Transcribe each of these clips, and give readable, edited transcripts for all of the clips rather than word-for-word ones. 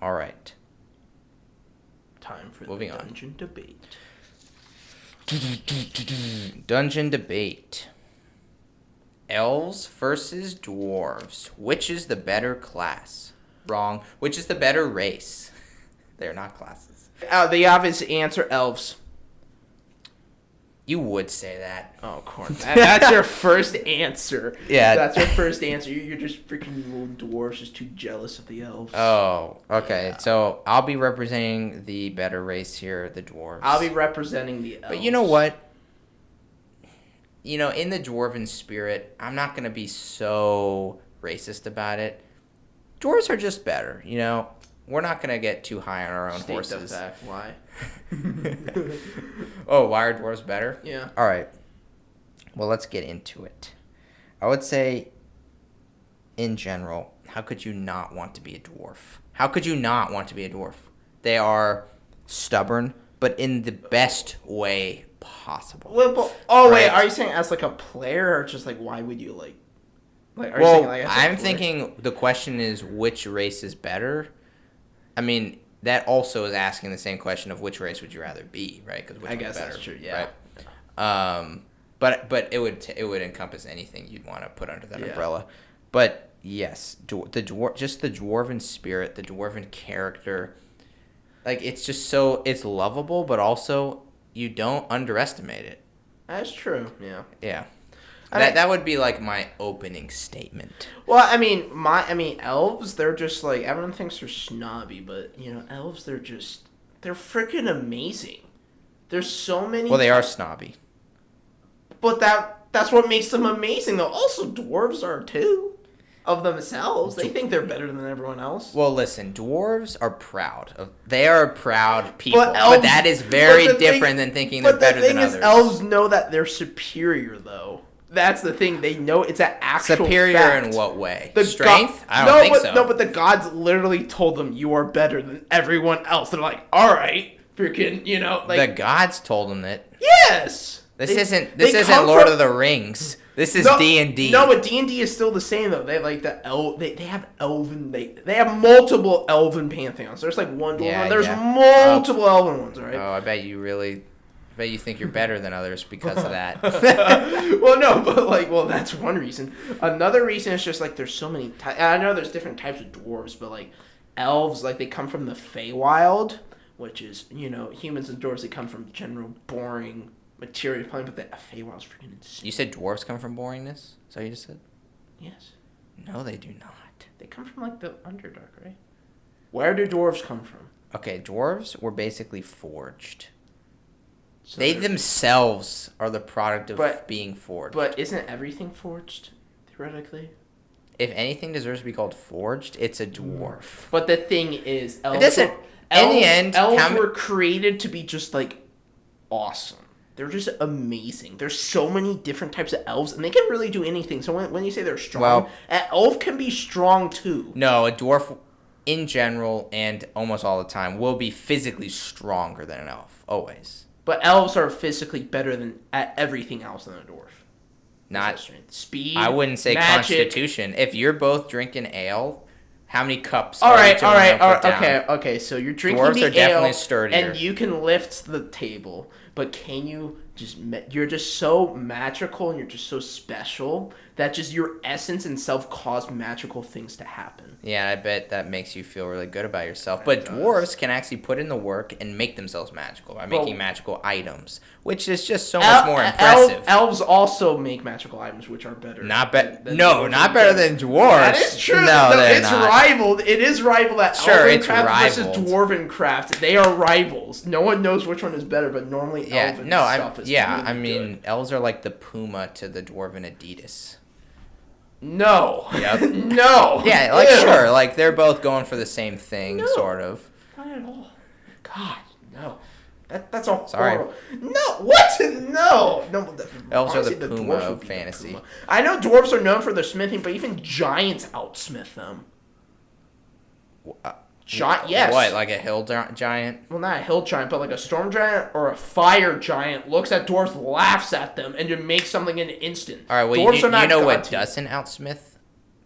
All right. Time for Moving the on. dungeon debate. Dungeon debate. Elves versus dwarves. Which is the better class? Wrong. Which is the better race? They're not classes. The obvious answer, elves. You would say that. Oh, of course. That's your first answer. Yeah. That's your first answer. You're just freaking little dwarves just too jealous of the elves. Oh, okay. Yeah. So I'll be representing the better race here, the dwarves. I'll be representing the elves. But you know what? You know, in the dwarven spirit, I'm not going to be so racist about it. Dwarves are just better, you know? We're not going to get too high on our own State horses. the fact. Why? Oh, why are dwarves better? Yeah. All right. Well, let's get into it. I would say, in general, how could you not want to be a dwarf? How could you not want to be a dwarf? They are stubborn, but in the best way possible. Wait, are you saying as like a player, or just like why would you like? Are you saying, like, as a I'm player? thinking the question is which race is better. I mean, that also is asking the same question of which race would you rather be, right? Because I guess better, that's true. Yeah. Right? But it would encompass anything you'd want to put under that umbrella. But yes, the dwarven spirit, the dwarven character, like it's just so it's lovable, but also you don't underestimate it. That's true. Yeah. Yeah. I That would be like my opening statement. Well, I mean, elves, they're just like, everyone thinks they're snobby, but, you know, elves, they're freaking amazing. There's so many... Well, they are snobby. But that's what makes them amazing, though. Also, dwarves are, too, of themselves. They think they're better than everyone else. Well, listen, dwarves are proud. They are proud people, But but that is very different than thinking they're better than others. But the thing is, elves know that they're superior, though. That's the thing. They know it's an actual superior fact. In what way? The Strength? I don't think so. No, but the gods literally told them, you are better than everyone else. They're like, all right, freaking, you know. Like, the gods told them that. Yes! This isn't Lord of the Rings. This is D&D. No, but D&D is still the same, though. They like they have elven... They have multiple elven pantheons. There's like one dwarven one. There's multiple elven ones, right? Oh, I bet you think you're better than others because of that. Well, no, but that's one reason. Another reason is just like there's so many I know there's different types of dwarves, but like elves, like they come from the Feywild, which is, you know, humans and dwarves, they come from general boring material plane, but the Feywild's freaking insane. You said dwarves come from boringness? Is that what you just said? Yes. No, they do not. They come from like the Underdark, right? Where do dwarves come from? Okay, dwarves were basically forged. So they themselves are the product of being forged. But isn't everything forged, theoretically? If anything deserves to be called forged, it's a dwarf. But the thing is, elves were created to be just, like, awesome. They're just amazing. There's so many different types of elves, and they can really do anything. So when you say they're strong, an elf can be strong, too. No, a dwarf, in general, and almost all the time, will be physically stronger than an elf. Always. But elves are physically better than at everything else than a dwarf. Not strength, speed. I wouldn't say magic. Constitution. If you're both drinking ale, how many cups? All right. Okay. So you're drinking Dwarves the are definitely ale, sturdier. and you can lift the table. But can you you're just so magical, and you're just so special that just your essence and self cause magical things to happen. Yeah, I bet that makes you feel really good about yourself. But dwarves can actually put in the work and make themselves magical by making magical items, which is just so much more impressive. Elves also make magical items, which are better. Not better than dwarves. That is true. No, it's not. Rivaled. It is rivaled at Elvencraft versus Dwarvencraft. They are rivals. No one knows which one is better, but normally Elven stuff is really good. Elves are like the Puma to the Dwarven Adidas. No. Yep. No. Yeah, like sure, like they're both going for the same thing, sort of. Not at all. God, no. That's all. Sorry. Horrible. No. What? No. Elves are the Puma of fantasy. I know dwarves are known for their smithing, but even giants outsmith them. Yes. What, like a hill giant? Well, not a hill giant, but like a storm giant or a fire giant looks at dwarves, laughs at them, and just makes something in an instant. All right, well, dwarves you know what doesn't outsmith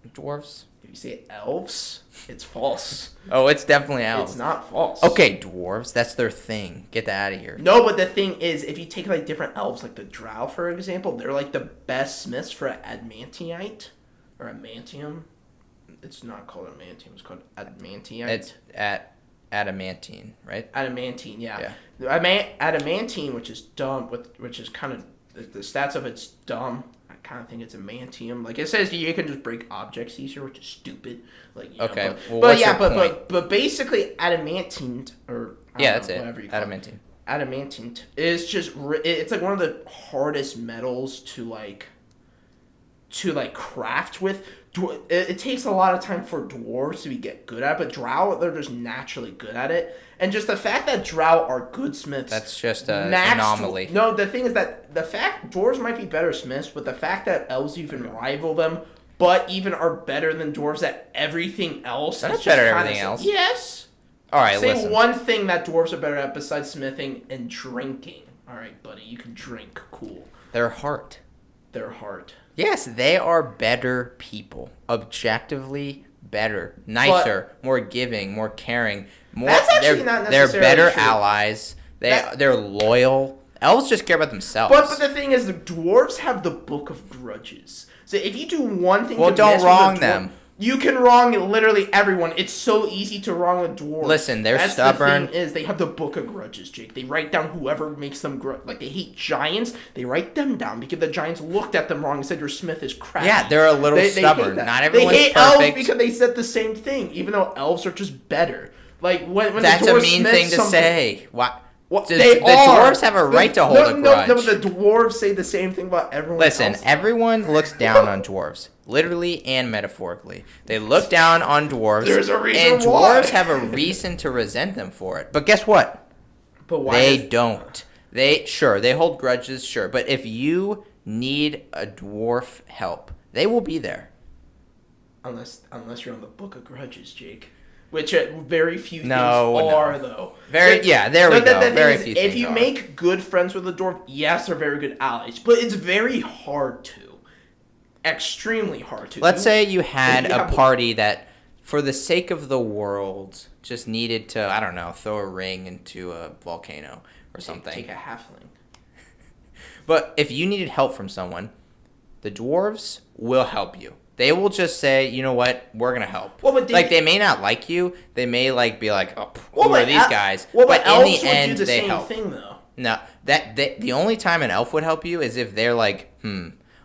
dwarves? If you say elves, it's false. Oh, it's definitely elves. It's not false. Okay, dwarves. That's their thing. Get that out of here. No, but the thing is, if you take like different elves, like the drow, for example, they're like the best smiths for adamantite or adamantium. It's not called adamantium. It's called adamantite. It's adamantine, right? Adamantine, yeah. Adamantine, which is dumb, which is kind of the stats of it's dumb. I kind of think it's adamantium. Like it says, you can just break objects easier, which is stupid. Like okay, but basically adamantine or that's it. Adamantine. Adamantine is just it's like one of the hardest metals to craft with. It takes a lot of time for dwarves to get good at it, but drow, they're just naturally good at it. And just the fact that drow are good smiths... That's just an anomaly. No, the thing is that the fact dwarves might be better smiths, but the fact that elves even rival them, but even are better than dwarves at everything else... They're not better at everything else. Yes. All right, listen. One thing that dwarves are better at besides smithing and drinking. All right, buddy, you can drink. Cool. Their heart. Their heart. Yes, they are better people. Objectively better. Nicer, more giving, more caring. That's actually not necessarily They're better true. Allies. They're loyal. Elves just care about themselves. But the thing is, the dwarves have the Book of Grudges. So if you do one thing don't wrong them. You can wrong literally everyone. It's so easy to wrong a dwarf. Listen, they're stubborn. The thing is, they have the Book of Grudges, Jake. They write down whoever makes them like they hate giants. They write them down because the giants looked at them wrong and said your smith is crappy. Yeah, they're a little stubborn. Not everyone's perfect. They hate elves because they said the same thing, even though elves are just better. Like when that's the dwarves a mean thing to say. What? The are. Dwarves have a right to hold a grudge. No, the dwarves say the same thing about everyone else. Listen, everyone looks down on dwarves. Literally and metaphorically. They look down on dwarves. There's a reason and why. Dwarves have a reason to resent them for it. But guess what? But why? They don't. They hold grudges, sure. But if you need a dwarf help, they will be there. Unless you're on the Book of Grudges, Jake. Which very few things are, though. There we go. Very few things if you make good friends with a dwarf, yes, they're very good allies. But it's very hard to. Extremely hard to. Let's say you had a party that, for the sake of the world, just needed to, I don't know, throw a ring into a volcano or something. Take a halfling. But if you needed help from someone, the dwarves will help you. They will just say, you know what, we're going to help. Well, but they may not like you. They may be like, oh, who are these guys? Well, but in the end, do the they same help. thing, though. No, the only time an elf would help you is if they're like,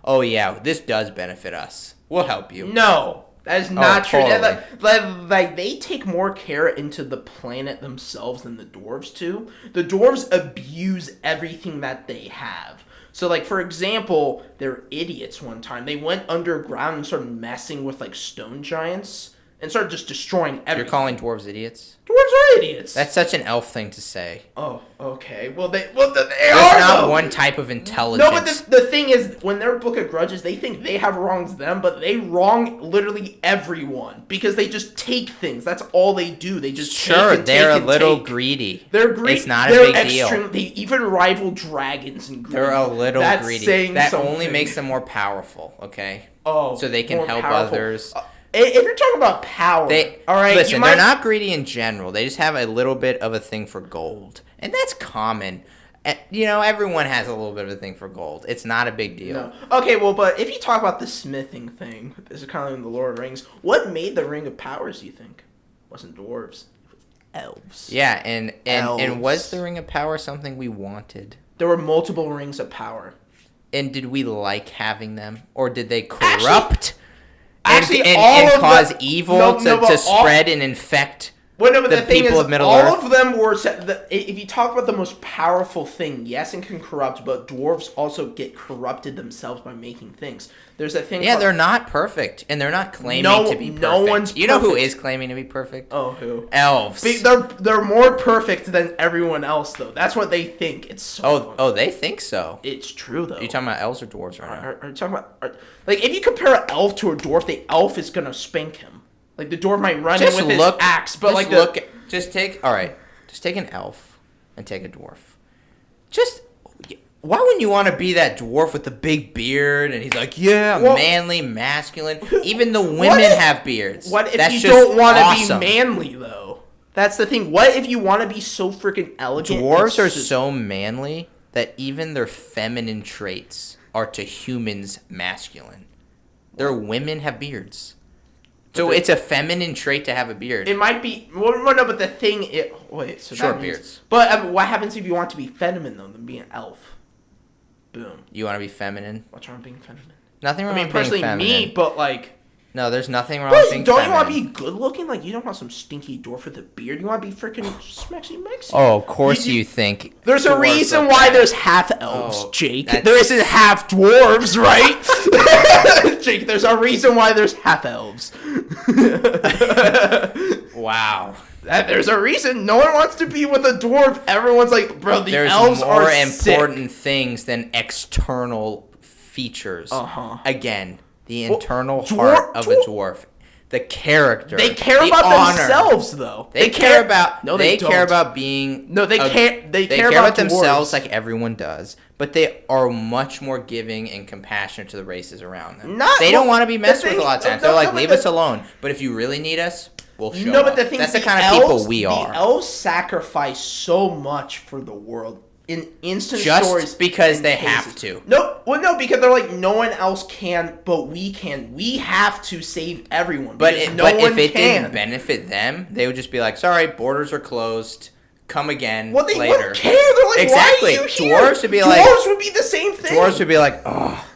oh yeah, this does benefit us. We'll help you. No, that is not true. Totally. Like they take more care into the planet themselves than the dwarves do. The dwarves abuse everything that they have. So, like, for example, they're idiots one time. They went underground and started messing with, like, stone giants and started just destroying everything. You're calling dwarves idiots? Dwarves are idiots. That's such an elf thing to say. Oh, okay. Well, they There's are, not though. one type of intelligence. No, but the thing is, when their Book of Grudges, they think they have wrongs them, but they wrong literally everyone because they just take things. That's all they do. They just they're a little greedy. They're greedy. It's not a big deal. They even rival dragons in greed. They're a little That's greedy. Saying that something. only makes them more powerful, okay? Oh, so they can help powerful. others. If you're talking about power, all right. Listen, they're not greedy in general. They just have a little bit of a thing for gold, and that's common. You know, everyone has a little bit of a thing for gold. It's not a big deal. No. Okay, well, but if you talk about the smithing thing, this is kind of in the Lord of the Rings. What made the Ring of Powers? Do you think? It wasn't dwarves. It was elves. Yeah, and was the Ring of Power something we wanted? There were multiple rings of power. And did we like having them, or did they corrupt? Actually, and cause evil to spread and infect Well, no, but the thing people is, of Middle all Earth. of them were. If you talk about the most powerful thing, yes, it can corrupt, but dwarves also get corrupted themselves by making things. There's a thing. Yeah, they're not perfect, and they're not claiming to be perfect. No one's. You know who is claiming to be perfect? Oh, who? Elves. They're more perfect than everyone else, though. That's what they think. It's so. Oh, they think so. It's true, though. Are you talking about elves or dwarves right now? Are you talking about like if you compare an elf to a dwarf, the elf is gonna spank him. Like the dwarf might run in with his axe, but just take an elf and take a dwarf. Just why wouldn't you want to be that dwarf with the big beard? And he's like, yeah, Well, manly, masculine. Even the women have beards. What if That's you just don't want to awesome. be manly though? That's the thing. What if you want to be so freaking elegant? Dwarves are so manly that even their feminine traits are to humans masculine. Their women have beards. So it's a feminine trait to have a beard. It might be. Well, no, but the thing. Wait, so short that means, beards. But what happens if you want to be feminine though? Then be an elf. Boom. You want to be feminine? What's wrong with being feminine? Nothing wrong I mean, with being personally, feminine. me, but like. No, there's nothing wrong with being don't feminine. you want to be good looking? Like, you don't want some stinky dwarf with a beard. You want to be freaking smexy mexy. Oh, of course you think. There's a reason why there's half elves, Jake. that's- There isn't half dwarves, right? Jake, there's a reason why there's half elves. Wow. There's a reason. No one wants to be with a dwarf. Everyone's like, bro, the There's elves more are important sick. things than external features. Uh-huh. Again, the internal dwar- heart of a dwarf. The character. They care the about honor. themselves, though. They care about. No, they they care don't. about being. No, they can't. They care about about themselves dwarves. like everyone does, but they are much more giving and compassionate to the races around them. They don't want to be messed with a lot of times. They're like, but leave us alone. But if you really need us, we'll show No, up. but the thing That's is, the kind of people we are. The elves sacrifice so much for the world in instant Just stories because they cases. have to. No, because they're like, no one else can, but we can. We have to save everyone. But because if it didn't benefit them, they would just be like, sorry, borders are closed. Come again well, they later. wouldn't care. They're like, exactly. why are you here? Dwarves would be like, Dwarves would be the same thing. Dwarves would be like, oh,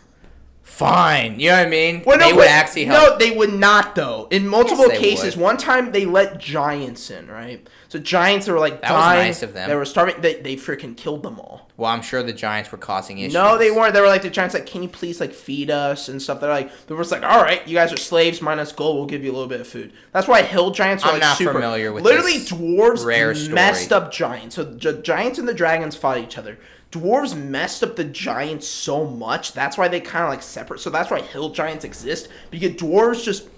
fine. You know what I mean? Well, no, they would actually help. No, they would not, though. In multiple Yes, they cases, would. one time they let giants in, right? So giants were like That was dying. nice of them. They were starving. They freaking killed them all. Well, I'm sure the Giants were causing issues. No, they weren't. They were like the giants, like, can you please like feed us and stuff. They're like, they were just like, all right, you guys are slaves, minus gold. We'll give you a little bit of food. That's why hill giants are I'm like not super. familiar with Literally, this dwarves rare story. messed up giants. So giants and the dragons fought each other. Dwarves messed up the giants so much. That's why they kind of like separate. So that's why hill giants exist, because dwarves just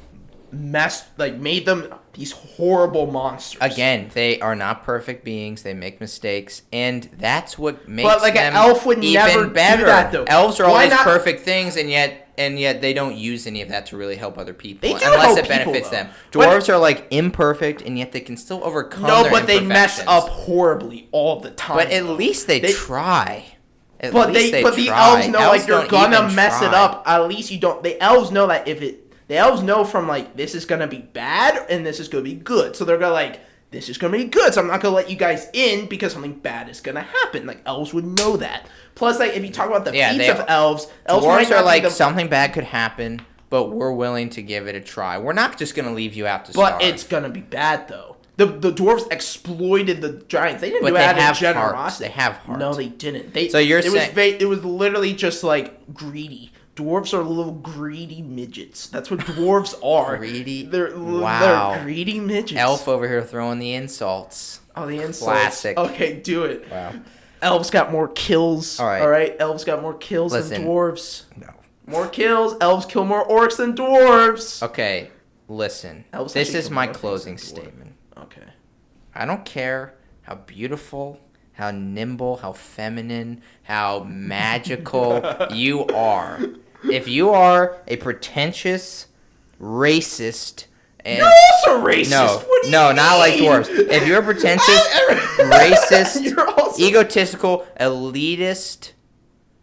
made them these horrible monsters. Again, they are not perfect beings. They make mistakes, and that's what makes But, like, them an elf would even never do better. that, though. Elves are Why always not? perfect things, and yet they don't use any of that to really help other people, They do unless help it benefits people, them. though. But- Dwarves are like imperfect, and yet they can still overcome. No, their but they mess imperfections. up horribly all the time. But at though. least they try. But the elves know like you're gonna mess it up. At least you don't. The elves know that the elves know from like this is gonna be bad and this is gonna be good. So they're gonna like this is gonna be good. So I'm not gonna let you guys in because something bad is gonna happen. Like elves would know that. Plus, like if you talk about the feats of elves might Dwarves not are be like something bad could happen, but we're willing to give it a try. We're not just gonna leave you out to starve. But it's gonna be bad though. The dwarves exploited the giants. They didn't But do it they out have of generosity. hearts. They have hearts. No, they didn't. So you're saying it was literally just like greedy. Dwarves are little greedy midgets. That's what dwarves are. Greedy? They're Wow. greedy midgets. Elf over here throwing the insults. Oh, the insults. Classic. Okay, do it. Wow. Elves got more kills. All right. All right. Elves got more kills than Listen. dwarves. No. More kills. Elves kill more orcs than dwarves. Okay, listen. Elves This actually is kill my more things closing than dwarves. statement. Okay. I don't care how beautiful, how nimble, how feminine, how magical you are. If you are a pretentious, racist, and You're also racist. no, What do you no, not like mean? dwarves. If you're a pretentious, racist, You're also- egotistical, elitist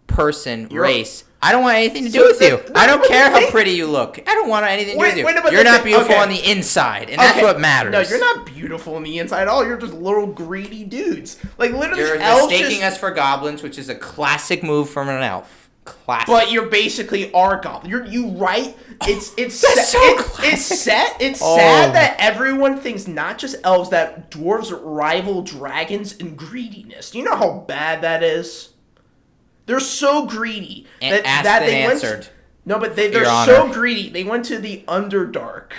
person, race, I don't want anything to do with you. No, I don't but care the how pretty you look. I don't want anything to do with you. but You're the not thing- beautiful okay. on the inside, and that's what matters. No, you're not beautiful on the inside at all. You're just little greedy dudes. Like literally, You're elves mistaking just, us for goblins, which is a classic move from an elf. Classic. But you're basically our goblin. You right? It's That's sad. so classic. It's Oh. sad that everyone thinks not just elves that dwarves rival dragons in greediness. Do you know how bad that is? They're so greedy And asked that and they answered. no, but they're Your so Honor. greedy. They went to the Underdark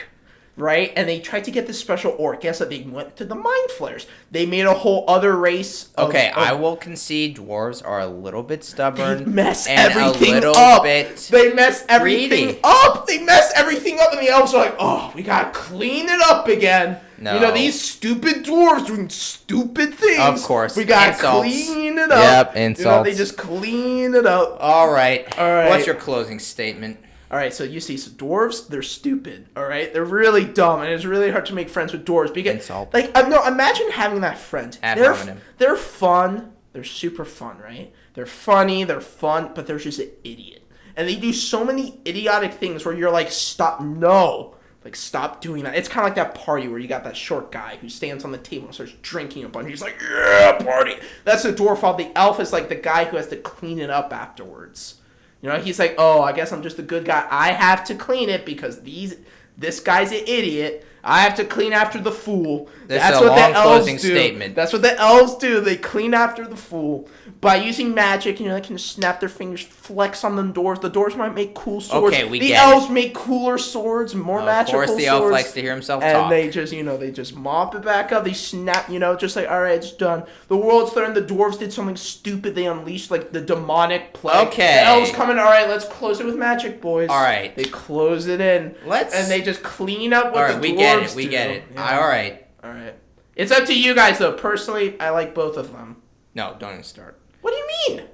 right? And they tried to get this special orc. Guess what? They went to the mind flayers. They made a whole other race. I will concede dwarves are a little bit stubborn. They mess and everything a little up. Bit they mess everything greedy. up. They mess everything up, and the elves are like, "Oh, we gotta clean it up again." No. You know, these stupid dwarves doing stupid things. Of course. We gotta Insults. clean it up. Yep, insults. You know, they just clean it up. All right. All right. What's your closing statement? All right, so you see, so dwarves, they're stupid. All right, they're really dumb, and it's really hard to make friends with dwarves because, Insult. like, no, imagine having that friend. Ad hominem. They're fun. They're super fun, right? They're funny. They're fun, but they're just an idiot, and they do so many idiotic things where you're like, stop, no, like, stop doing that. It's kind of like that party where you got that short guy who stands on the table and starts drinking a bunch. He's like, yeah, party. That's the dwarf. While the elf is like the guy who has to clean it up afterwards. You know, he's like, oh, I guess I'm just a good guy. I have to clean it because this guy's an idiot. I have to clean after the fool. That's a long closing statement. That's what the elves do. They clean after the fool by using magic. You know, they can just snap their fingers, flex on the doors. The doors might make cool swords. Okay, we the get elves it. make cooler swords, more magical swords. Of course, the elf likes to hear himself and talk. they just, they just mop it back up. They snap, just like, all right, it's done. The world's threatened. The dwarves did something stupid. They unleashed, like, the demonic plague. Okay. The elves come in. All right, let's close it with magic, boys. All right. They close it in. And they just clean up what all right, the dwarves do. we get it. Yeah. All right. All right. It's up to you guys, though. Personally, I like both of them. No, don't even start. What do you mean?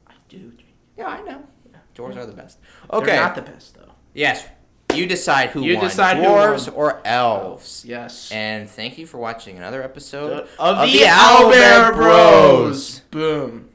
I do. Yeah, I know. Dwarves are the best. Okay. They're not the best, though. Yes. You decide who You won. decide who Dwarves won. or elves. Yes. And thank you for watching another episode of the Owlbear Bros. Boom.